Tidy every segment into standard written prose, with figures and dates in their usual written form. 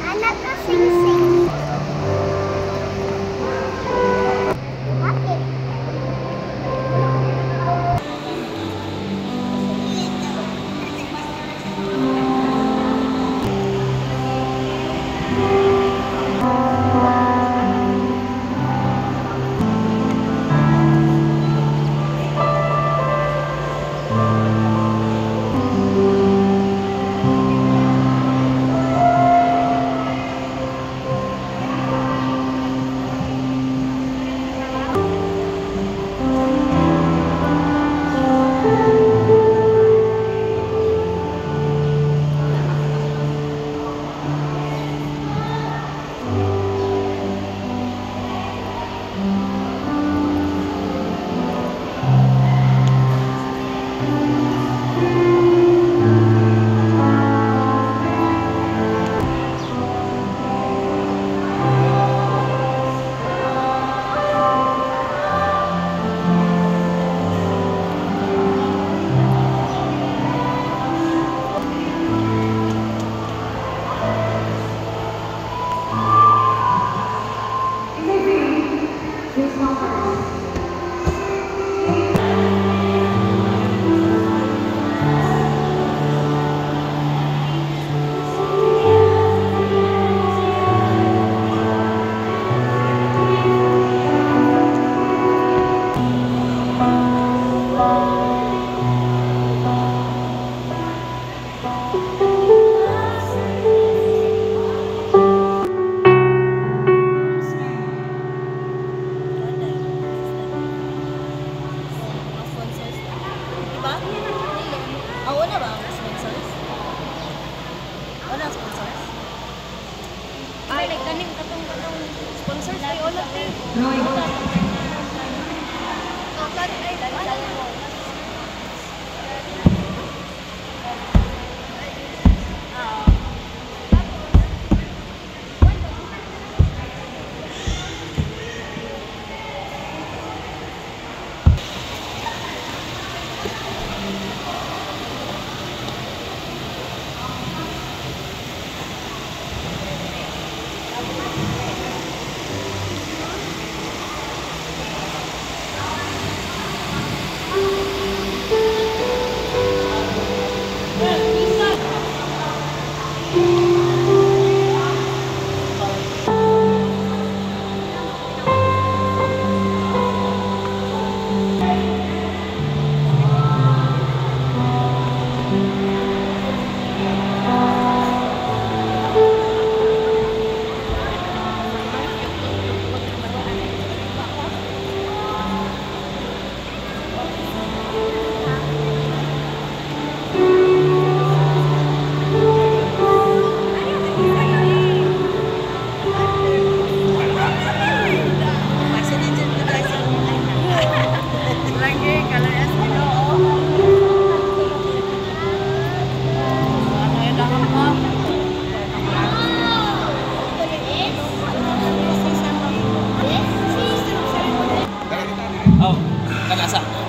Anak ko sing-sing.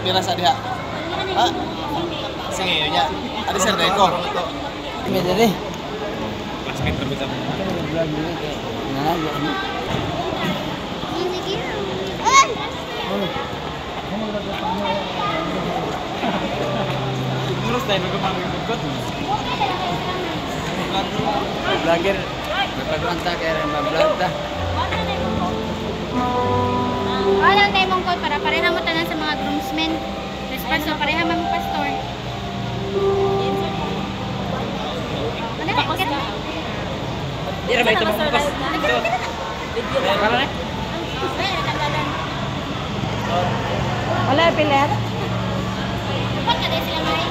Pirasa diha. Ah. Sige nya. Adi sir dai ko. Ini jadi. Pas meter bisa. Nah, jadi. Terus dai nu kepang ikut. Belajar berpaganta kaya mablanta. Alam tayo mong code para pareha mo tanan sa mga groomsmen. Response mo pareha mo pastor. Ano ba? Ira ba ito mo pas? Para na? Wala pilet. Dapat ka din sila may.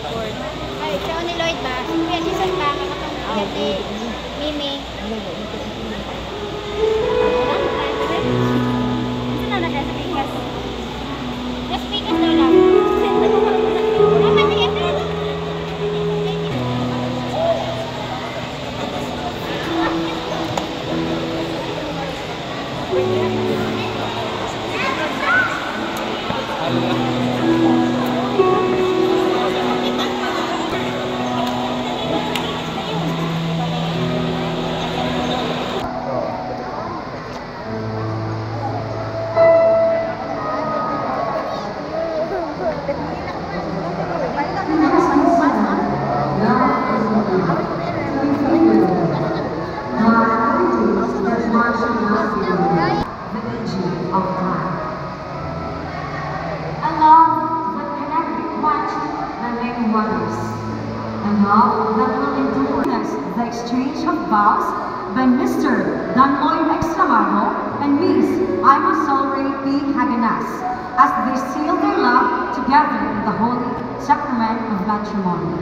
Airport. Ay, siya ni Lloyd ba? Kaya si San ba? Kakapag ni Mimi. Saan na siya sa Pikas? Just Pikas daw lang. Naman niya ito. The exchange of vows by Mr. Danloy Exclamado and Miss Ima Solray P. Haganas as they seal their love together in the holy sacrament of matrimony.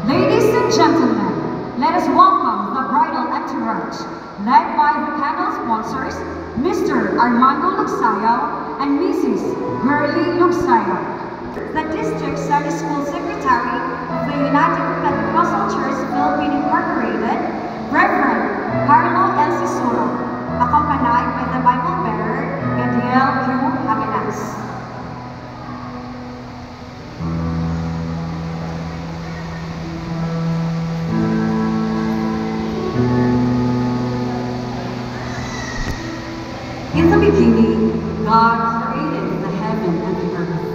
Ladies and gentlemen, let us welcome the bridal entourage led by the candle sponsors, Mr. Armando Luxayo and Mrs. Gurley Luxayo. The District Sunday School Secretary of the United Pentecostal Church Philippine Incorporated, Reverend Carlo L. Sisura, accompanied by the Bible bearer, Gadiel Q. Haganas. In the beginning, God created the heaven and the earth.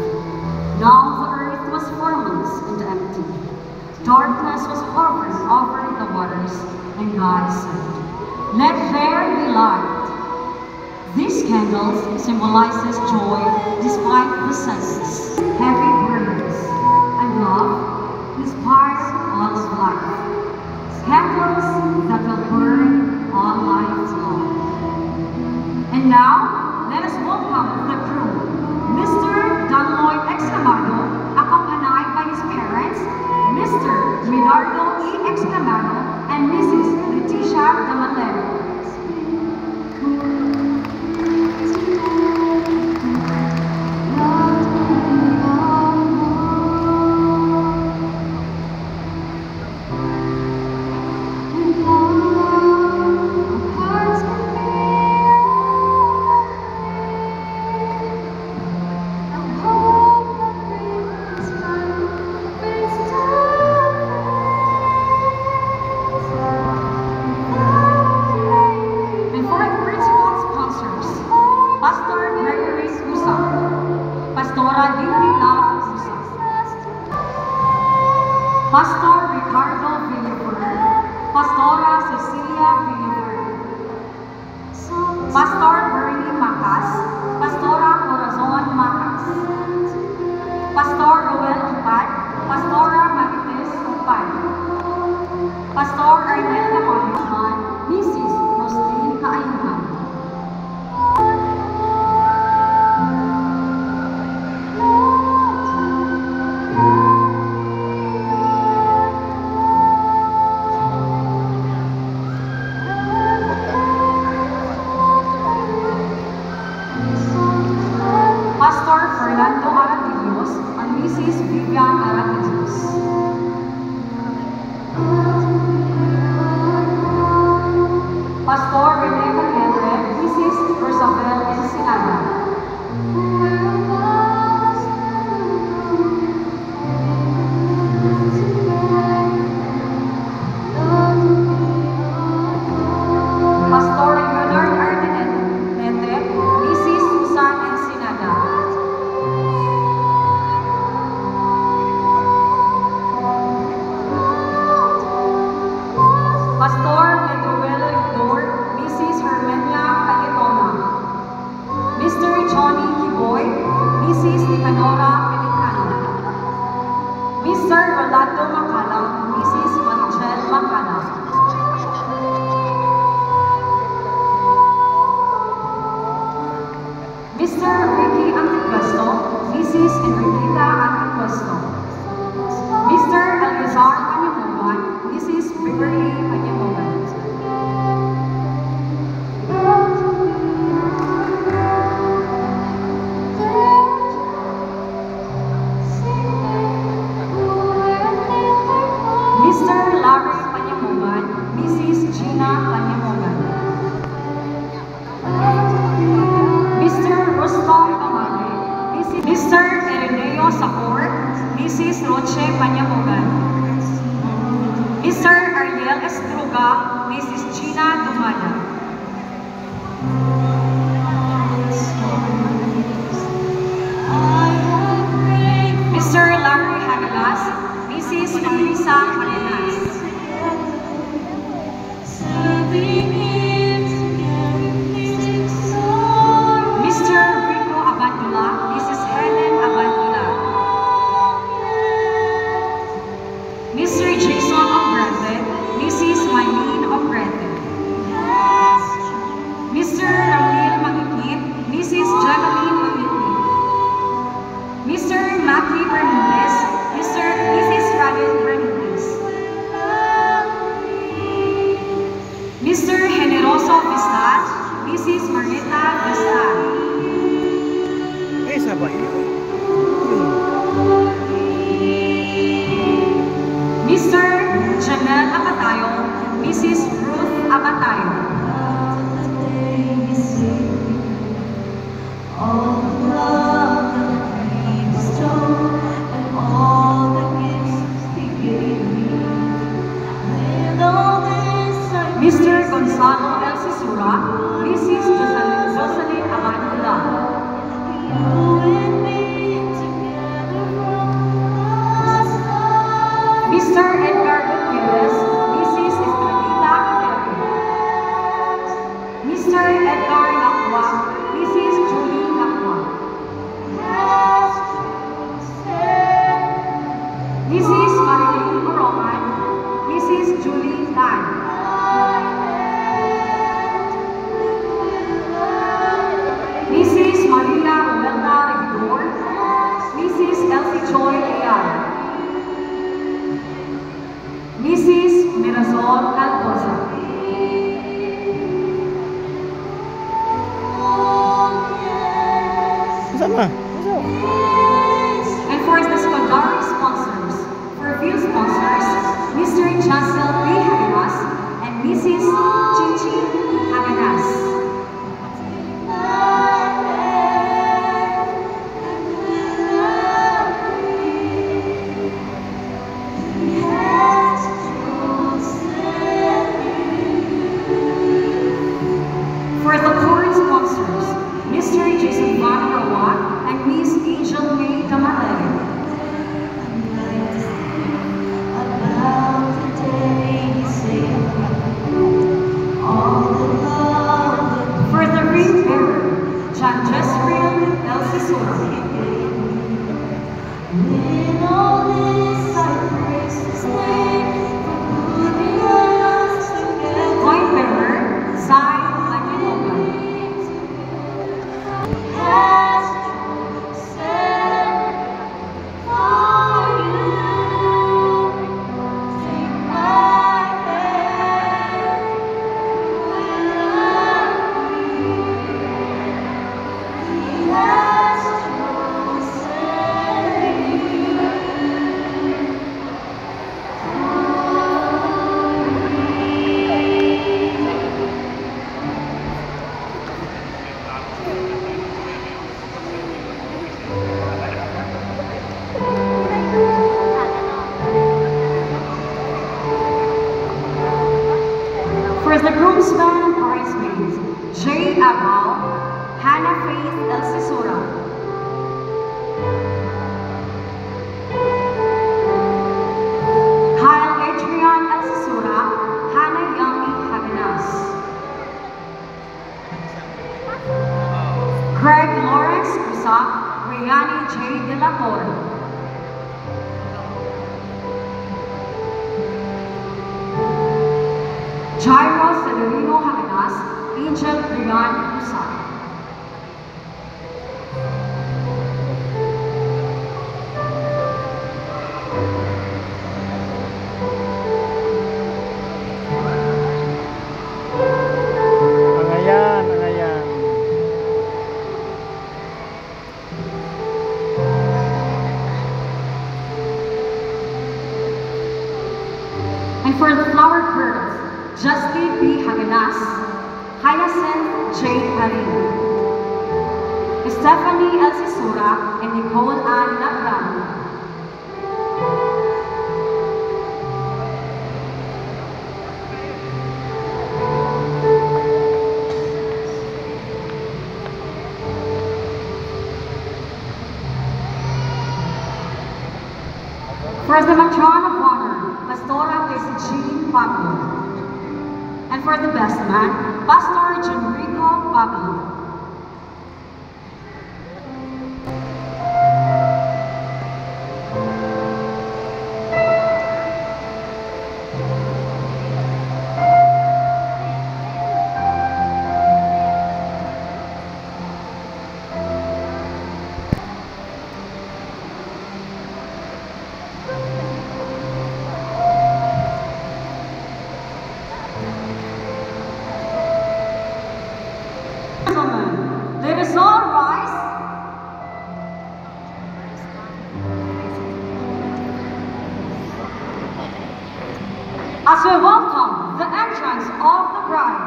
Now the earth was formless and empty. Darkness was hovering over the waters, and God said, "Let there be light." These candles symbolizes joy despite the senses, heavy burdens, and love inspires all of life. Candles that will burn all life long. And now, let us welcome the crew. Mr. Danloy Exclamado, accompanied by his parents, Mr. Midardo E. Exclamado and Mrs. Leticia Damalero. Pastor Ricardo Villafuerte, Pastora Cecilia Villafuerte, Pastor Bernie Macas, Pastora Corazon Macas, Pastor Roel Upad, Pastora Marites Upad, Pastor Arnel Camoyuman, Mrs. Roslyn Kaayuman. Fernando Aradillos and Mrs. Vivian Aradillos. Pastor Rene Calendre, Mrs. Rosabel Ensenada. Pastor Leonard Ardenete, Mrs. Susan Ensenada. Pastor Meduelo Igor, Mrs. Hermenia Cayetona. Mr. Johnny Kiboy, Mrs. Nicanora Pelicano. Mr. Rolando Macala, Mrs. Marichel Macala. Mr. Ricky Antipuesto, Mrs. Enriqueta Antipuesto. Mr. Larry Panyamugan, Mrs. Gina Panyamugan. Mr. Rustom Amare, Mr. Ireneo Sacor, Mrs. Roche Panyamugan. Mr. Ariel Estruga, Mrs. Gina Dumada. Mr. Larry Hagalas, Mrs. Melissa Marinas. Mr. Rico Abandula, Mrs. Helen Abandula. Mr. Jason Obrete, Mrs. Mylene Obrete. Mr. Ramil Magitnit, Mrs. Jacqueline Magitnit. Mr. Maki Bermudez, Mrs. Raven Bermudez. Mr. Generoso Vistat, Mrs. Marita Vistat. Eh, sabay yun. Mr. Janelle Abatayo, Mrs. Ruth Abatayo. Mr. Gonzalo El Sisura, Mrs. Jocelyn Abandula. Mr. Edgar Gutierrez, Mrs. Estrelita Gutierrez. Mr. Edgar Nakwa, Mrs. Julie Nakwa. Mrs. Marilyn Roman, Mrs. Julie Tan. Mrs. Maria Romelda Regidor, Mrs. Elsie Joy Leal. Mrs. Mirazol Calcosa. Sama. And for the secondary sponsors, for field sponsors, Mr. Chancel B. Haganas and Mrs. Chichi Haganas. For the board sponsors, Mr. Jason Van Rawat and Miss Angel May Damalere. For the ring bearer, John Jesriel El Sisura. Coin bearer, Zai Manilogan. For the groomsmen and bridesmaids, Jay Abal, Hannah Faith El Sisura. Kyle Adrian El Sisura, Hannah Yami Haganas. Greg Lawrence Usak, Riani J. De La Torre. Jairo Celerino Haganas, Angel Rian Usak. Angayan, angayan. And for the flower girls, Justly B. Haganas, Hyacinth J. Harin, Stephanie L. Sisura, and Nicole Ann Lagrano. For the matron of honor, Pastora Jean Pablo. And for the best man, Pastor Genrico Pablo. Gentlemen, let us all rise as we welcome the entrance of the bride,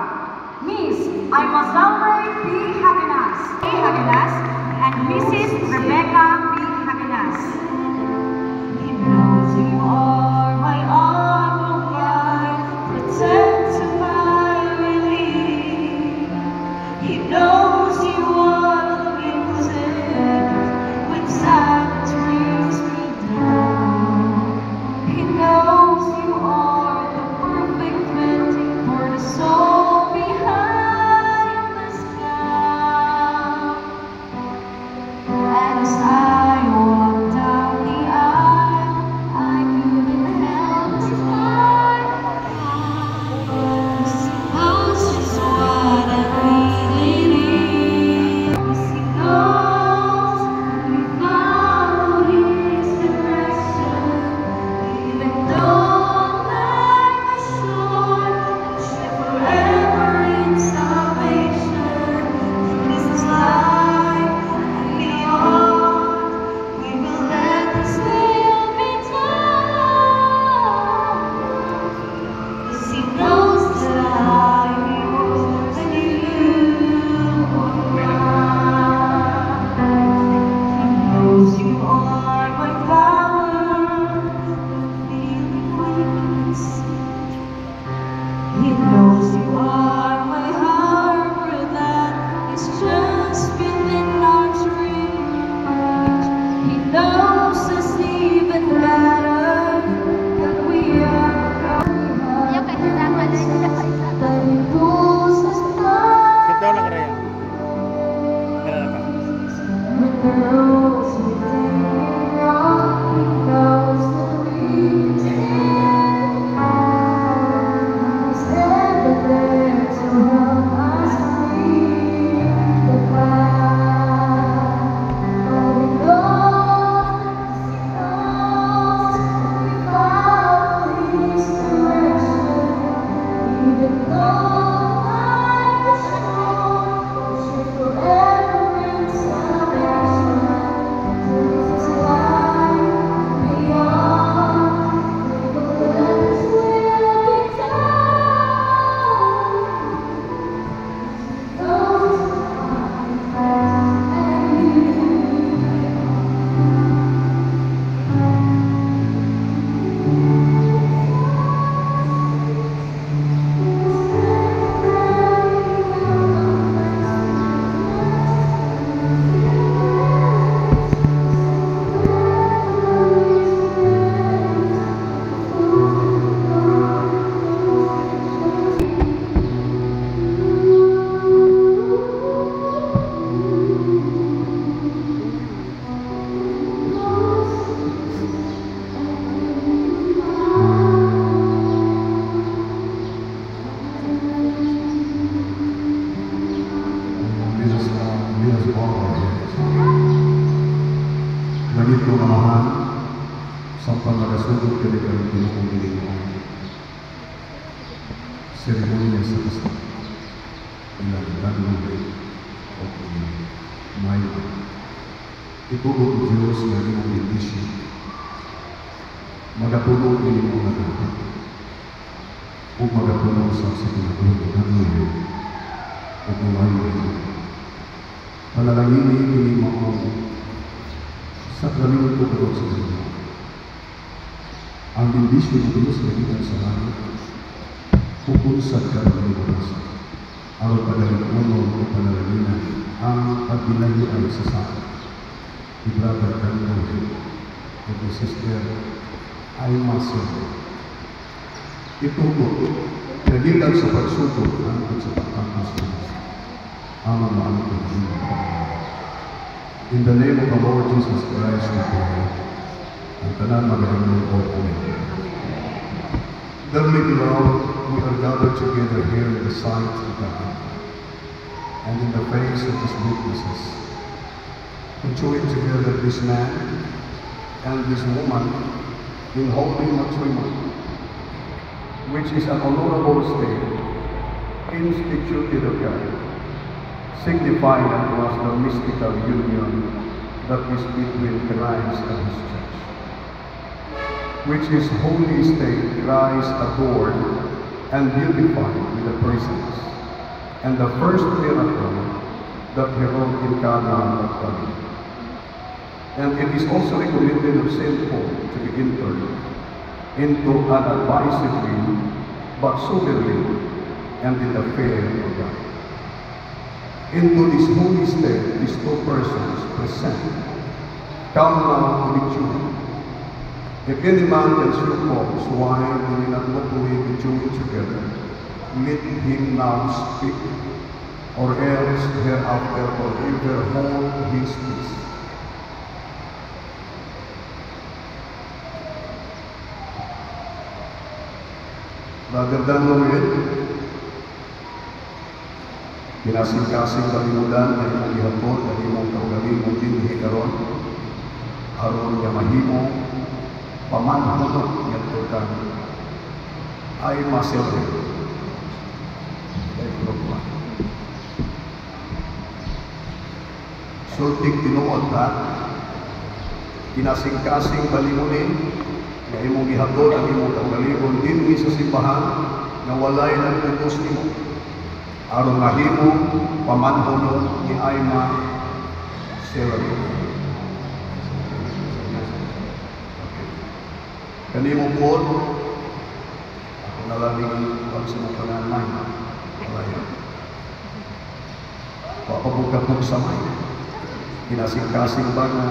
Miss Ima Zelray B. Haganas, and Mrs. Rebecca B. Haganas. He knows you are my armor bride, protect my relief. He knows you are the music when silence brings me down. He knows you are the perfect fit for the soul behind this gown. And as I walk down the aisle, I couldn't help but smile. He knows just what I really need. He knows we follow his direction, even though life is short, and share forever in salvation. This is life and beyond. We will let this will be done. 'Cause he knows that I am yours and you are mine. He knows you are my power, the feeling weakness. He knows you are my harbor that is just within arm's reach. He knows us even better than we are. Yung kasama na yun. But he pulls us apart. Sit down lang, Raya. Ganun na ka. When the roads are taking wrong, he knows that we stand. He's ever there to help us leave the path. Oh, he knows we follow his direction, even though life is short, share forever in salvation. This is life and beyond. We will let this will be done. Those and you. Langit ng Amahan, sa pangalasunod ka ng Ginong Ginoo. Seremonya sa kasal. Ilang nagulay o may itugot o Diyos na ginong bendisyon. Magapuno ng inyong nagulay. o magatunaw sa kinabuhi ng Lord o kumayo. Panalangin ini mo sa kanilang tugon sa Diyos. Ang bendisyon ng Diyos na gitan sa langit, pupunsad ka ng libunas. Ang pagalimunon o panalaginan, ang pagbilayo ay sa saan. I-brother Daniel at ni Sister Aima Silva. Ituto, nagitan sa pagsutog ang sa pagkakas ng Diyos. Ang mga in the name of the Lord Jesus Christ, we pray. Ang tanan magaling po. Amen. Dearly beloved, we are gathered together here in the sight of God and in the face of His witnesses, to join together this man and this woman in holy matrimony, which is an honorable state instituted of God, signifying unto us the mystical union that is between Christ and His church, which is holy state Christ adored and beautified with the presence, and the first miracle that He wrought in Cana of Galilee. And it is also recommended of St. Paul to be entered into unadvisedly but soberly and in the fear of God. Into this holy state, these two persons present come now to be joined. If any man can show cause why they will not lawfully be joined together, let him now speak, or else hereafter forever hold his peace. Brother Dan Noel, kinasing-kasing kalimutan na imong gihapon at imong kaugalingon dinhi karon aron nga mahimo pamanhunot ngadto kang ay masilbi. Sultik tinuod ha, kinasing-kasing kalimutan na imong gihapon at imong kaugalingon dinhi sa simbahan nga walay nagpugos nimo aron mahimo pamanhunot ni Aima Silva. Kanimo po, ako nalaming pagsimukanan may malayo. Papabuka po sa may. Kinasing-kasing ba na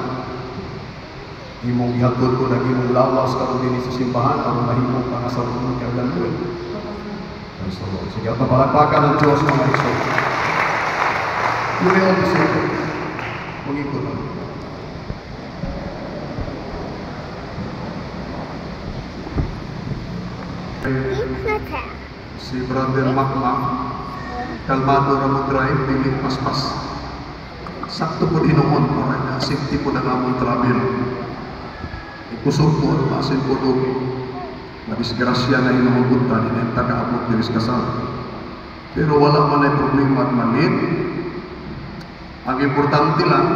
imong ihatod ko na imong lawas karon din sa simbahan aron mahimo pangasalunan kag landuin. Sige, at napalakpakan ng Diyos mga iso. Yun yung isip. Pungito na. Si Brother Makmak, kalmado na mag-drive, pilit paspas. Sakto po dinuon para na safety po na namon travel. Ikusog po, masin po doon. Madisgrasya na hinamabunta, dinenta kaabot diris kasal. Pero wala man ay problema at manit. Ang importante lang,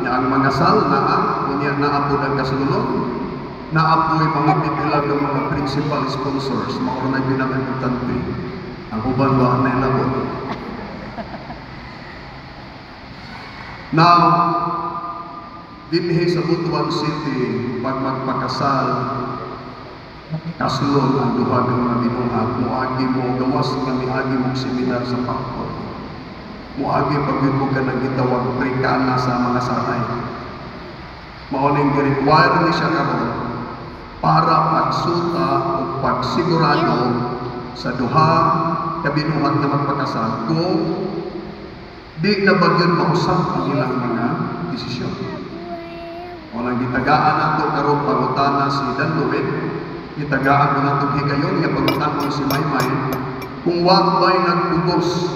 na ang mga sal na kunya naapod ang kasunod, naapoy mga pipilag ng mga principal sponsors, mga na pinaka-importante. Ang uban ba na ilabot. Now, dinhi sa Butuan City, pag magpakasal, kasulod ang duha ng mga binuhat, muagi mo, gawas nga miagi mong seminar sa Pangko. Muagi pagin mo ka nagitawag prekana sa mga sanay. Mauling i-require ni siya karon para pagsuta o pagsigurado sa duha ka binuhat na magpakasal kung di na bagyan mausap ang ilang mga desisyon. Walang gitagaan nato karon pangutana si Dan Luwin, itagaan ko na itong higayon nga pagkatan si Maymay kung wag ba'y nagpugos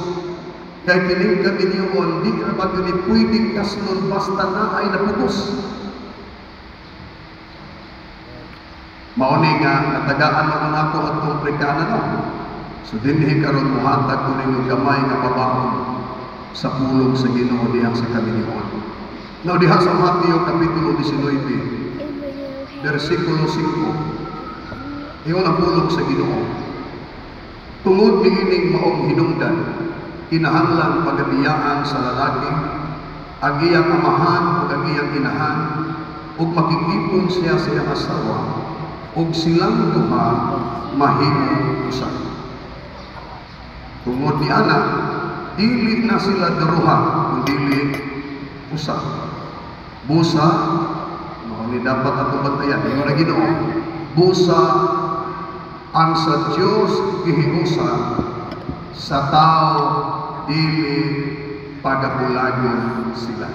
kay kining kabinyon di na ba yun pwedeng kasunod basta na ay napugos. Mauni nga natagaan naman ako at itong prekana no. So dinhi karon muhatag ko ninyong gamay nga pabahon sa pulong sa Ginoo diha sa kabinyon. Now diha sa Mateo Kapitulo 19 versikulo 5 iyon ang pulong sa Ginoo. Tungod niining maong hinungdan, kinahanglan pagabiyaan sa lalaki, ang iyang amahan o ang iyang inahan, ug makikipon siya sa iyang asawa, ug silang duha mahimong usa. Tungod ni ana, dili na sila duruha, kundi usa. Busa, mao ni dapat ato bantayan. Ingon na Ginoo, busa ang sa Dios gihiusa, sa tao dili pagabulagon sila.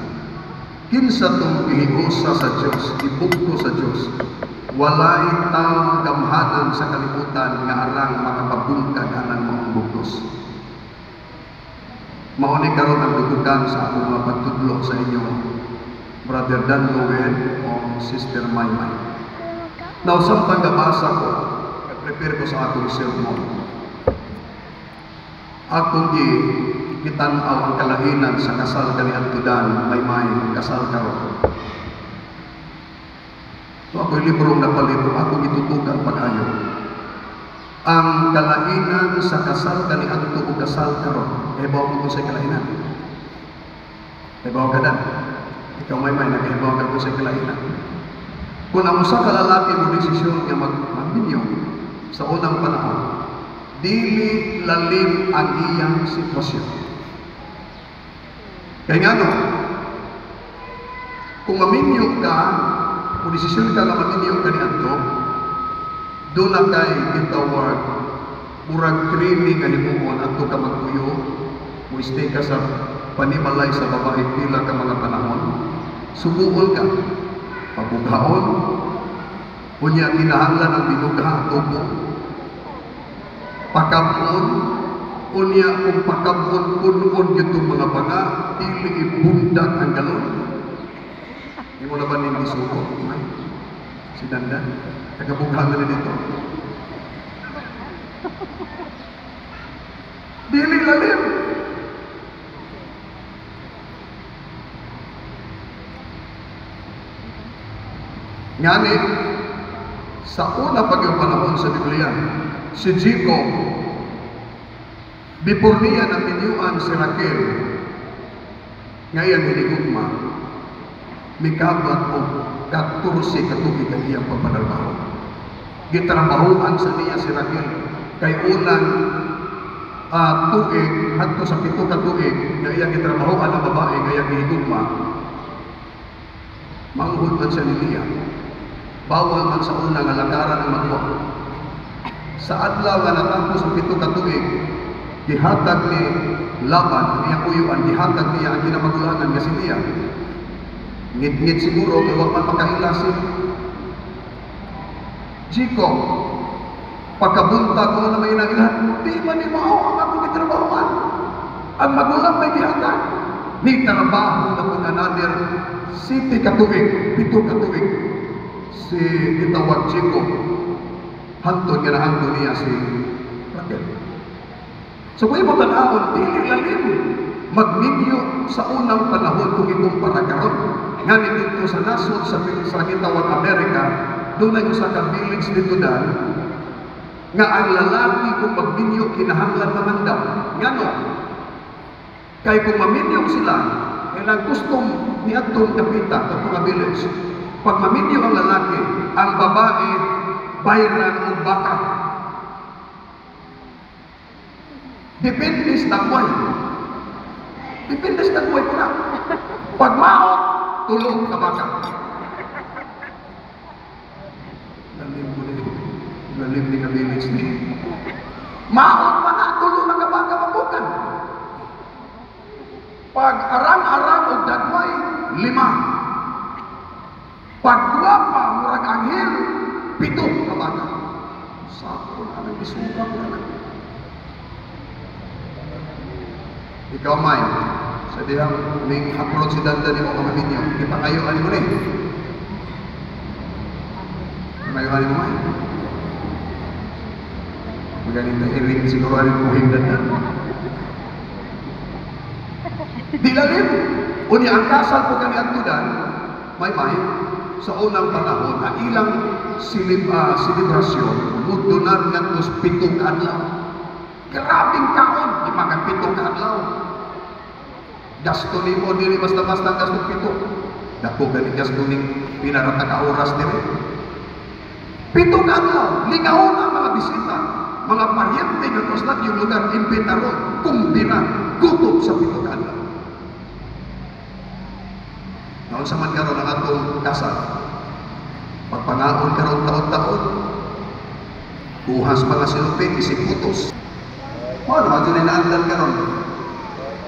Kinsa tong gihiusa sa Dios, ibugto sa Dios, walay taong gamhanan sa kalibutan nga arang makapabungkag anang maong bugtos. Mao ni karon ang dudugan sa akong mga pagtudlo sa inyo, Brother Dan Lowen o Sister Maymay. Now, samtang gabasa ko, prepare ko sa akong sermon, akong gitanaw ang kalahinan sa kasal kani Antudan, Maymay, kasal karon. So ako'y librong napalito, akong gitutukan pag-ayo. Ang kalahinan sa kasal kani Antu o kasal karon, ibaw mo sa kalahinan. Ibaw ka dan. Ikaw Maymay, nag-ibaw ka ko sa kalahinan. Kung ang usa ka lalaki mo desisyon nga magbinyo sa unang panahon, dili lalim ang iyang sitwasyon. Kaya nga no, kung maminyo ka, kung desisyon ka nga maminyo ka ni Anto, doon na kay gitawag, murag training nga himuon ato ka magpuyo, mo stay ka sa panimalay sa babae pila ka mga panahon, subuol ka, pagbugaon, unya kinahanglan ang binugha tubo, pakabon, unya kung pakabon punon gitong mga banga, dili ibundag ang galon. Hindi mo na ba nindi suko? Si Dandan, tagabugha na dito. Dili lalim. Ngani, sa una pagkapanahon sa Biblia, si Jacob, before niya na pinyuan si Raquel, ngayon hinigugma, may kabat o 14 katubig ang iyang pagpanarbaho. Gitrabahoan sa niya si Raquel, kay unang tuig, hadto sa 7 ka tuig, nga iyang gitrabahoan ang babae, nga iyang hinigugma, manghud man siya ni Leah. Bawal man sa una nga lakaran ang magwa. Sa adlaw nga natapos ang 7 ka tuig, gihatag ni Laban, niya uyuan, gihatag niya ang kinamagulangan nga si Leah. Ngit-ngit siguro, kaya wag man makailasin. Jacob, pagkabuntag mo na may nangilan, di man ni mao ang akong gitrabahoan. Ang magulang may gihatag. Ni trabaho na kung another 7 ka tuig, 7 ka tuig. Si itawag Jacob, hantod nga nahantod niya si Raquel. So kung mo tanawon, dili lalim magminyo sa unang panahon kung ikumpara karon. Nga dito sa nasod sa gitawag Amerika, doon ay usa ka village dito dan nga ang lalaki kung magminyo kinahanglan mamandam. Ngano? Kay kung maminyo sila, kailang custom ni atong kapita at mga village. Pag maminyo ang lalaki, ang babae bayran o baka. Depende sa dagway. Depende sa dagway po na. Pag maot, tulog ka baka. Lalim ko nito. Lalim ni kabilis ni. Maot pa na, tulog na ka baka mabukan. Pag arang-arang o dagway, 5. Pag guwapa, murag anghel, 7 ka baka. Sako na nang isuka ko na. Ikaw, May, sa dihang may upload si Dandan ni mo kamamin niyo, ipangayuan mo rin. Ipangayuan mo, May. Magaling na iring siguro rin po yung Dandan. Di lalim. Unya ang kasal po kami Antudan, May, sa unang panahon, ang ilang selebrasyon, mudunar nga tos 7 adlaw. Grabing kaon, di magan 7 ka adlaw. Gasto nimo dili basta-basta gasto 7. Dako gani gasto ning pinarata ka oras dire. 7 ka adlaw, lingaon ang mga bisita, mga paryente nga tuslat yung lugar imbitaron, kumbina, gutom sa 7 ka adlaw. Noon sa man karon ang atong kasal, pagpangaon karon taon-taon, buhas mga silupin, isip putos. Ano naman dyan inaandan karon?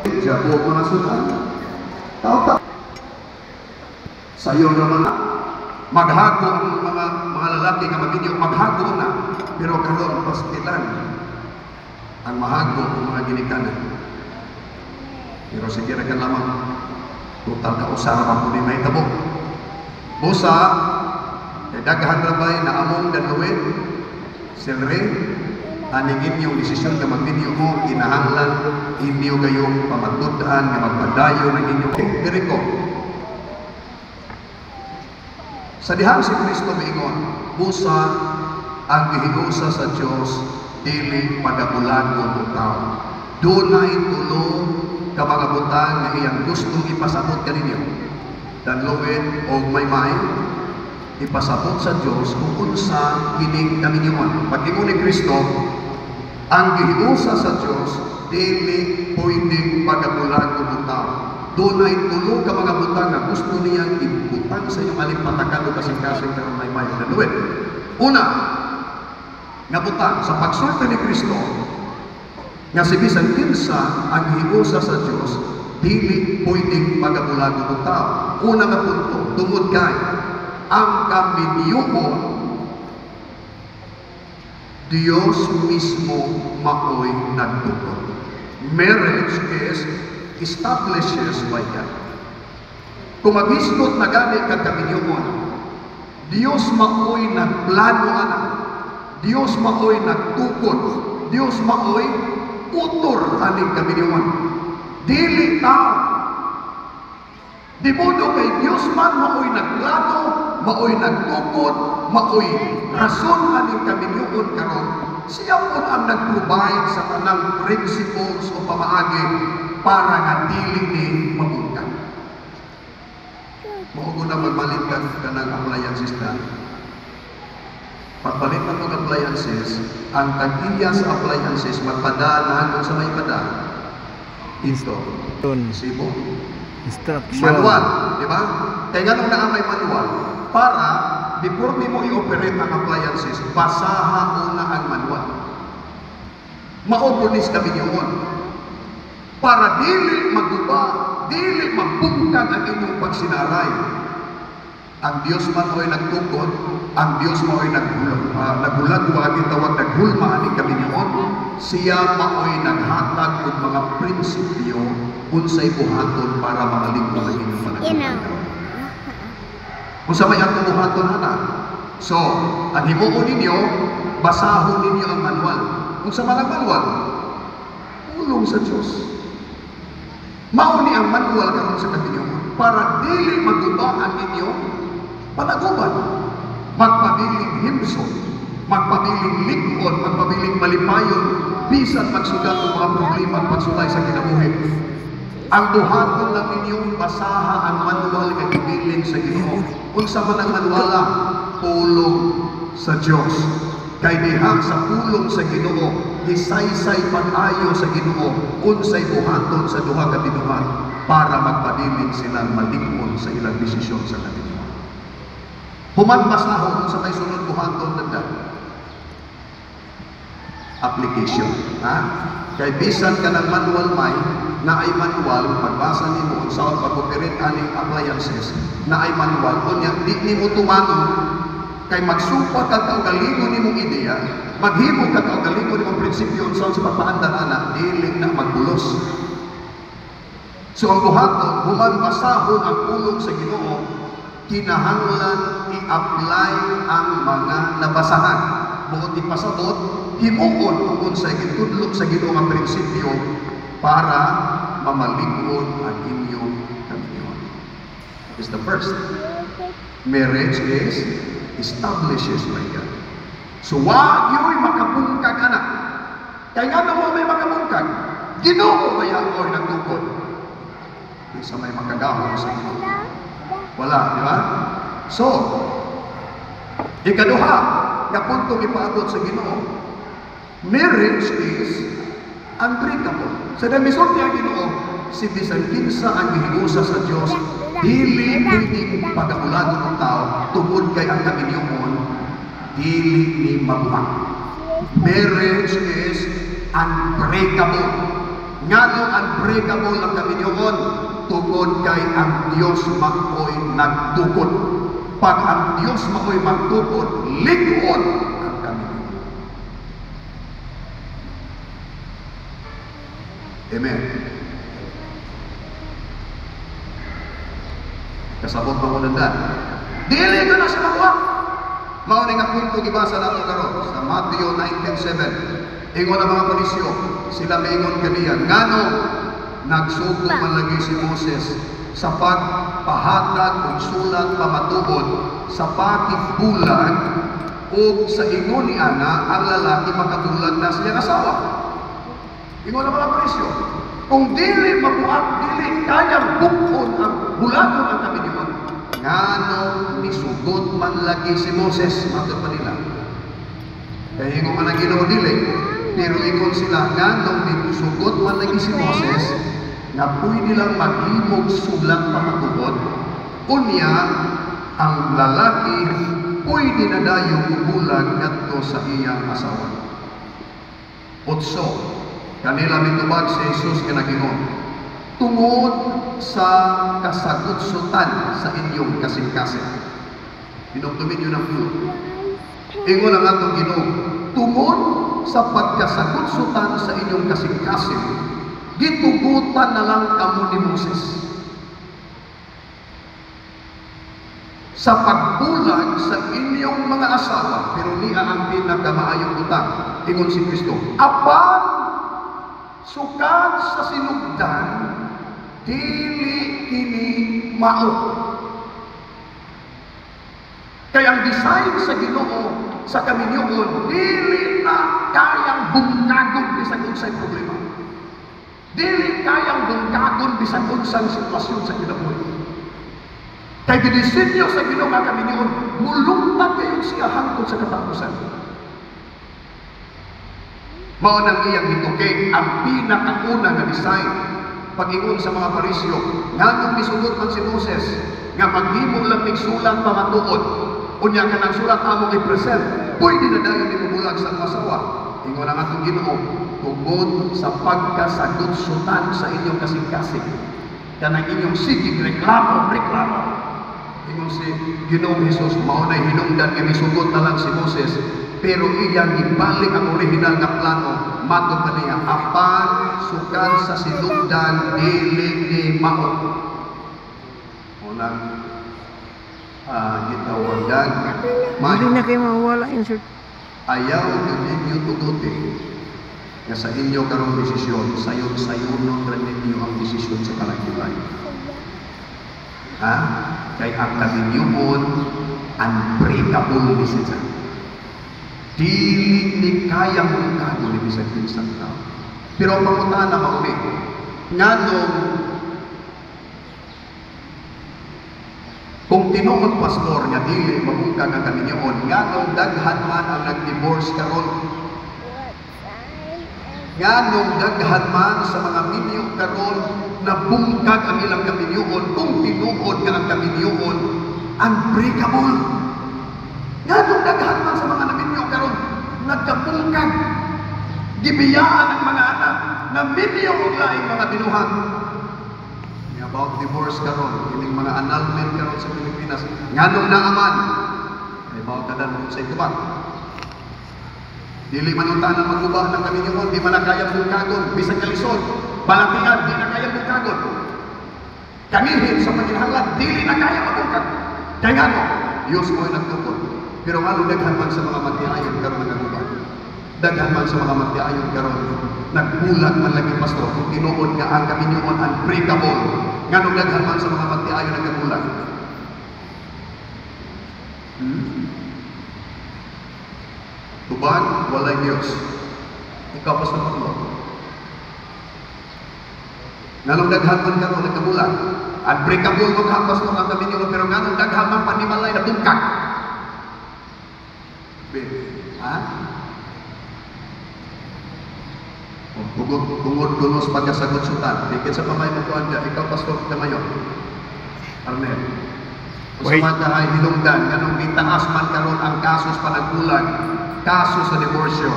Siya po mga sudan. Tao-tao. Sayo naman na. Maghago ang mga lalaki nga magiging maghago na. Pero karon pastilan ang mahago ang mga ginikanan. Pero sige na ka lamang. Total ka usara pa po ni may tabo. Busa, daghan rabay na among daluwin, silre, aning inyong desisyon na mag-video mo, kinahanglan inyo kayong pamatudan na magpadayo ng inyong diriko. Sa dihang si Kristo miingon, busa ang gihinusa sa Dios dili pagabulagon ng tao. Dunay tulo ka mga butang na iyang gustong ipasabot kaninyo. Danluin o may ipasabot sa Dios kung unsa kining kaminyon. Pag-ingon ni Kristo, ang gihinusa sa Dios dili pwedeng pagabulagon ng tao. Dunay tulo ka mga butang na gusto niyang ibutang sa inyong alimpatakan o kasing-kasing karon may danluin. Una, nga butang sa pagsulti ni Kristo nga si bisan kinsa ang hiusa sa Dios dili pwedeng pagabulagon ng tao. Una nga punto, tungod kay ang kaminyoon Dios mismo maoy nagtukod. Marriage establishes by God. Kung magisgot na gani kag kaminyoon, Dios maoy nagplano ana. Dios maoy nagtukod. Dios maoy utor aning kaminyoon. Dili tao. Di modo kay Dios man maoy nagplano, maoy nagtukod, maoy rason aning kaminyoon karon. Siya po ang nag-provide sa tanang principles o pamaagi para nga dili ni mabungkag. Maugo na magbalit ka ng appliances na. Pagbalit na itong appliances, ang tag-iya sa appliances, magpadaan sa may pada. Install. Sibo. Instruction. Manual, di ba? Kaya nga nung naamay manual, para before mo i-operate ang appliances, basaha una ang manual. Maubulis kami yun. Para dili maguba, dili magbungkag ang inyong pagsinaray. Ang Diyos man mo'y nagtukod, ang Diyos mo'y nagulag, wagin tawag naghulma aning kami yun. Siya maoy naghatag og mga prinsipyo unsay buhaton para makalingkod ang inyong panagtungtong. Unsa may atong buhaton ana? So, ang himuon ninyo, basahon ninyo ang manual. Unsa man ang manual? Tulong sa Dios. Mao ni ang manual karon sa kaminyoon para dili maguba ang inyong panaguban. Magpabiling himso, magpabiling likod, magpabiling malipayon, bisan magsugat ng mga problema at pagsulay sa kinabuhi. Ang buhaton lang ninyong basaha ang manual nga gibilin sa Ginoo. Unsa man ang manuala, pulong sa Dios. Kay diha sa pulong sa Ginoo, gisaysay pag-ayo sa Ginoo unsay buhaton sa duha ka binuhat para magpabilin silang malikod sa ilang desisyon sa kanilang. Human basahon sa may sunod buhaton nanda. Application, ha? Kay bisan ka ng manual may na ay manual pagbasa nimo unsa pag-operate aning appliances na ay manual unya di nimo tumanon kay magsupa ka kaugalingon nimong ideya, maghimo ka kaugalingon nimong prinsipyo unsa sa pagpaandar ana dili na magbulos. So ang buhaton human basahon ang pulong sa Ginoo, kinahanglan i-apply ang mga nabasahan. Buot ipasabot, himuon kung unsay gitudlok sa Ginoo nga prinsipyo para mamalig-on ang inyong kaminyoon. That is the first. Marriage establishes by God. So wag yo'y makabungkag anak. Kaya nga mo may makamungkag. Ginoo ba yan o nagtukod? Isa may makagahon sa Ginoo. Wala, di ba? So, ikaduha, nga punto ipaabot sa Ginoo. Marriage is unbreakable. Sa damisulti ang Ginoo, si bisan kinsa ang gihiusa sa Dios, dili pwedeng pagkakulagon ng tao tungod kay ang kaminyoon, dili ni mabuhat. Marriage is unbreakable. Ngano unbreakable ang kaminyoon tungod kay ang Dios maoy nagtukod. Pag ang Dios maoy magtukod, likod ang kaminyoon. Amen. Kasabot mo nandang. Dili ko na siya mabuhat. Mauning nga punto gibasa nato karon sa Matthew 19:7. Ingon ang mga Parisyo, sila maingon kaniya, ngano nagsugo man lagi si Moses sa pagpahatag og sulat pamatuod sa pakibulag o sa ingon ni ana ang lalaki makatulad na siya asawa. Ingon ang mga Parisyo, kung dili mabuhat, dili kayang bukon ang bulagon ang kaminyoon. Ngano nisugot man lagi si Moses, matod pa nila. Kaya ingon man ang Ginoo dili, pero ingon sila ngano nisugot man lagi si Moses, na pwede lang maghimog sulat pamatuod, unya ang lalaki pwede na dayong bulag ngadto sa iyang asawa. 8. Kanila mitubag si Jesus nga nagingon, tungod sa kasagutsutan sa inyong kasing-kasing. Pinugtumin nyo ng flow. Ingon ang atong Ginoo, tungod sa pagkasagutsutan sa inyong kasing-kasing, gitugutan na lang kamo ni Moses. Sa pagbulag sa inyong mga asawa, pero niya ang pinagkamaayong utang, ingon si Kristo, apan sukad sa sinugdan, dili kini mao. Kaya ang design sa Ginoo sa kaminyoon, dili na kayang bungkagon bisan unsay problema. Dili kayang bungkagon bisan unsang sitwasyon sa kinabuhi. Kay gidisenyo sa Ginoo nga kaminyoon, mulungtad kayo siya hangtod sa katapusan. Mao nang iyang gituki ang pinakauna nga design pag-ingon sa mga Parisyo, nganong misugot man si Moses nga maghimo lang ning sulat pamatuod, unya kanang sulat among i-present, pwede na dayon ni bulag sa asawa. Ingon ang atong Ginoo, tungod sa pagkasagutsutan sa inyong kasing-kasing, kanang inyong sigig reklamo. Ingon si Ginoong Jesus, mao nay hinungdan nga misugot na lang si Moses, pero iyang ibalik ang original nga plano, matod pa niya, apan sukan sa sinugdan dili ni mao. Unang gitawagan, Hindi na kayo mawala insert. ayaw ninyo tuguti nga sa inyo karong desisyon, sayon-sayonon rin ninyo ang desisyon sa kalagibay. Kay ang kaminyoon, unbreakable decision. Dili ni kayang mungkago ni bisan pinsang tao. Pero ang panguntahan na mauni, nganong kung tinuod pastor nga dili mamungkag ang kaminyoon, nganong daghan man ang nag-divorce karon. Nganong daghan man sa mga minyo karon na bungkag ang ilang kaminyoon, kung tinuod nga ang kaminyoon unbreakable. Nganong daghan man sa mga naminyo karon nagkabungkag, gibiyaan ang mga anak na minyo og laing mga binuhat. About divorce karon, ining mga annulment karon sa Pilipinas, nganong naaman ay mao kadan sa itubag. Dili man untanan magubah ng kaminyoon, di man na kaya bungkagon, bisan kalisod, balatian, di na kaya bungkagon. Kanihit sa pagkinahanglan, dili na kaya mabungkag. Kaya nga no, Diyos mo'y nagtukod. Pero nga daghan man sa mga magtiayon karon nagubah. Daghan man sa mga magtiayon karon nagbulag man lagi pastor, kung tinuod nga ang kaminyoon unbreakable. Nganong daghan man sa mga magtiayon nagbulag. Tubag, walay Diyos. Ikaw pa sa mundo. Nganong daghan man karon nagkabulan. Unbreakable mo ka pastor ang kami niyo pero nganong daghan man panimalay na bungkag. Ha? Tungod dulos pagkasagot sutan. Dikit sa pamay mo kuan dia, ikaw pastor Tamayon. Arnel. Usama ka ay hinungdan nganong gitaas man karon ang kasos panagbulag, kaso sa diborsyo.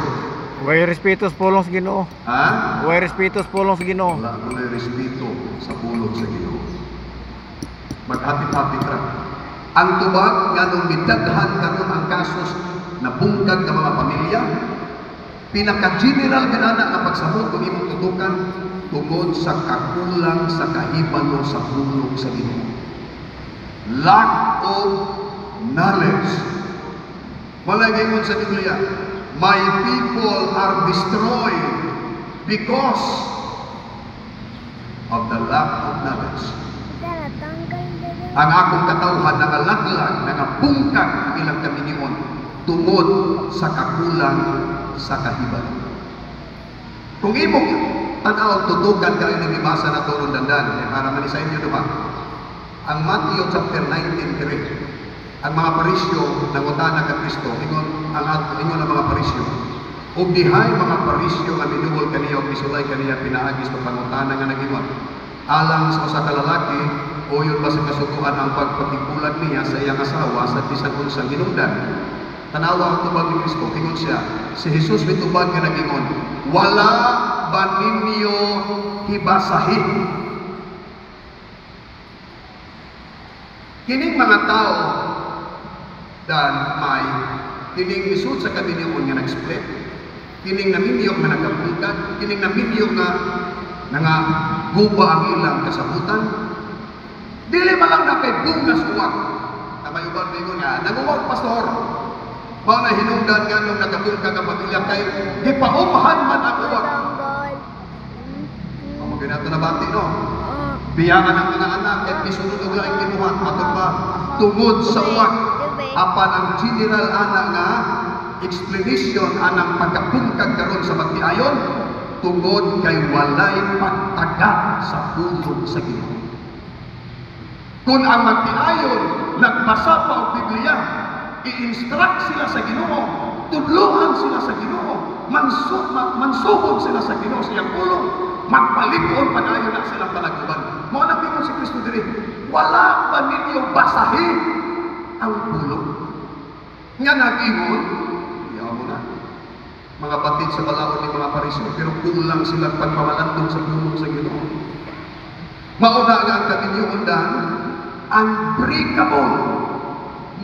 Way respeto sa pulong sa Ginoo. Ha? Way respeto sa pulong sa Ginoo. Wala mo na respeto sa pulong sa Ginoo. Maghati-hati ka. Ang tubag nganong midaghan karon ang kasos na bungkag ng mga pamilya, pinaka-general ganana nga pagsamot kung imong tutukan tungod sa kakulang sa kahibalo sa pulong sa Ginoo. Lack of knowledge. Malagay mo sa Biblia, my people are destroyed because of the lack of knowledge. Ang akong katawhan nangalaglag, nangabungkag ang ilang kaminion tungod sa kakulang sa kahibalo. Kung imong tanaw tutukan kayo ng ibasa na turong dandan, para man sa inyo diba? Ang Matthew chapter 19:3, ang mga parisyo nangutana ka Kristo, ingon ang mga parisyo. Ug dihay mga parisyo nga miduol kaniya ug misulay kaniya pinaagis pagpangutana nga nagingon. Alang sa usa ka lalaki, o yun ba sa kasuguan ang pagpatipulag niya sa iyang asawa sa bisan unsang hinungdan. Tanawa ang tubag ni Kristo, ingon siya, si Jesus mitubag nga nagingon, wala ba ninyo hibasahin? Kining mga tao dan may kining isud sa kaminion nga nag-split, kining naminyo nga nagkapulkad, kining naminyo nga guba ang ilang kasabutan, dili man lang na kay bungas uwag. Kamay uban mingon nga naguwag pastor. Mao na hinungdan nga nung nagabulkag ang pamilya kay gipaumhan man ang uwag. Amo ginato na bati no. Biyangan ang mga anak at isunod og laing ginuhat aton pa tungod sa uwag. Apan ang general ana nga explanation anang pagkabungkag karon sa pagtiayon tungod kay walay pagtagat sa pulong sa Ginoo. Kung ang magtiayon nagbasa pa og Biblia, i-instruct sila sa Ginoo, tudlohan sila sa Ginoo, mansuhod sila sa Ginoo sa iyang pulong, magpalig-on padayon na silang panaguban. Mao na pingon si Kristo diri, wala ba ninyo basahin ang pulong? Nga nag-ingon, iyaw mo na. Mga batid sa balaod ni mga parisyo, pero kulang silang pagmamalandong sa pulong sa Ginoo. Mauna nga ang katiniyundan, unbreakable.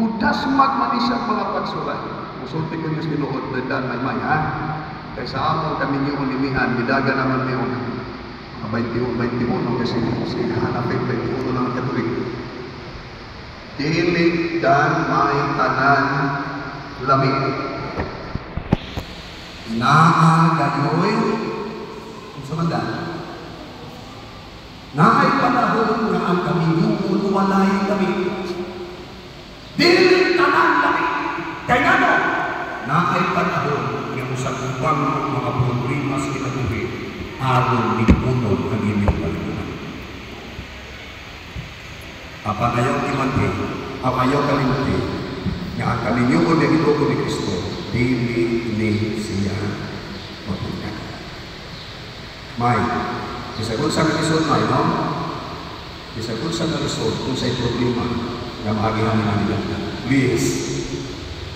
Mudasmag man isang mga pagsulay. Musulti ko yung sinuod na dan may ha? Kaysa among kami niyo unimihan, bidaga naman niyo. 21 kasi hanapin 21 ng katuig. Dili dan may tanan lamig. Naagayoy sa mandan. Naay panahon nga ang kaminyong walay lamig. Dili tanan lamig. Kaya nga no, naay panahon nga usang ubang mga problema sa kinabuhi aron mitunod ang inyong kalikunan. Apan ayaw imanti, ayaw kalimuti, nga ang kaminyong na itugo ni Kristo, dili ni siya mapunta. May, bisagod sa kalisod may, no? Bisagod sa kalisod, kung sa'y problema, na maagihan nila nila. Please,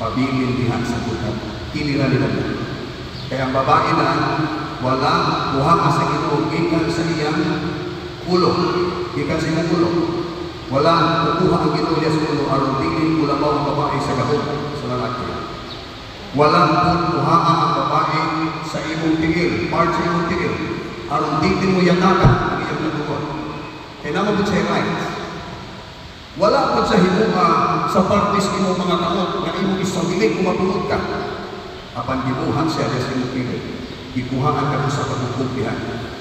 pabilin dihan sa butat, kinira nila nila. Kaya ang babae na, walang buhang sa Ginoo, ikan sa iyang ulo, ikan sa iyang ulo. Walang kukuha ang Ginoo niya sa ulo, aron tingin kulabaw ang babae sa gahon sa lalaki. Walang kukuha ang babae sa imong tingil, part sa imong tingil, aron tingin mo yatakan ang iyong nagukot. Kaya naman po siya right. Wala po sa himunga sa partis imong mga kamot na imong isawilig kung mapulod ka. Apan gibuhan siya sa imong tingil. Ikuhaan ka sa pagkukumpihan,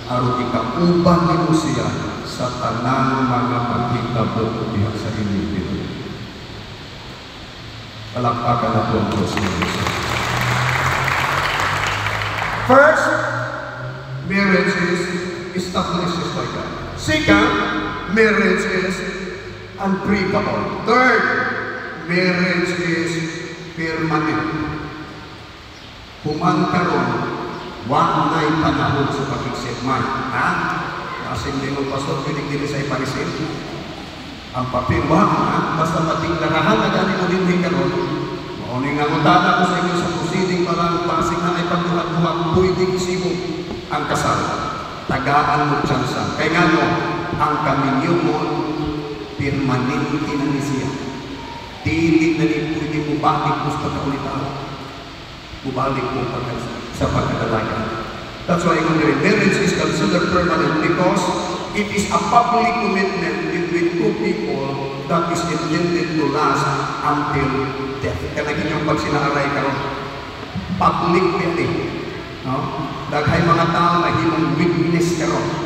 aron ikauban nimo siya sa tanang mga paghitabo diha sa inyong Pinoy. Palakpakan na po ang Diyos ng Diyos. First, marriage is established by God. Second, marriage is unbreakable. Third, marriage is permanent. Human karon, wag na'y panahon sa pag-examine. Ha? Kasi hindi mo pastor, pwede din sa iparisin. Ang papel, wag na, basta matinglarahan na gani mo din karon. Mauning nga utana ko sa inyo sa proceeding parang pasig na ay pagduhat-duhat, pwede isibo ang kasal. Tagaan mo tsansa. Kaya nga no, ang kaminyo mo, permanente na ni siya. Dili na ni pwede mo bakit mo sa pagkakulitan. Bubalik mo sa pagkakalaga. That's why marriage is considered permanent because it is a public commitment between two people that is intended to last until death. Kaya naging yung pagsinaaray karon, public meeting. No? Daghay mga tao na himong witness karon.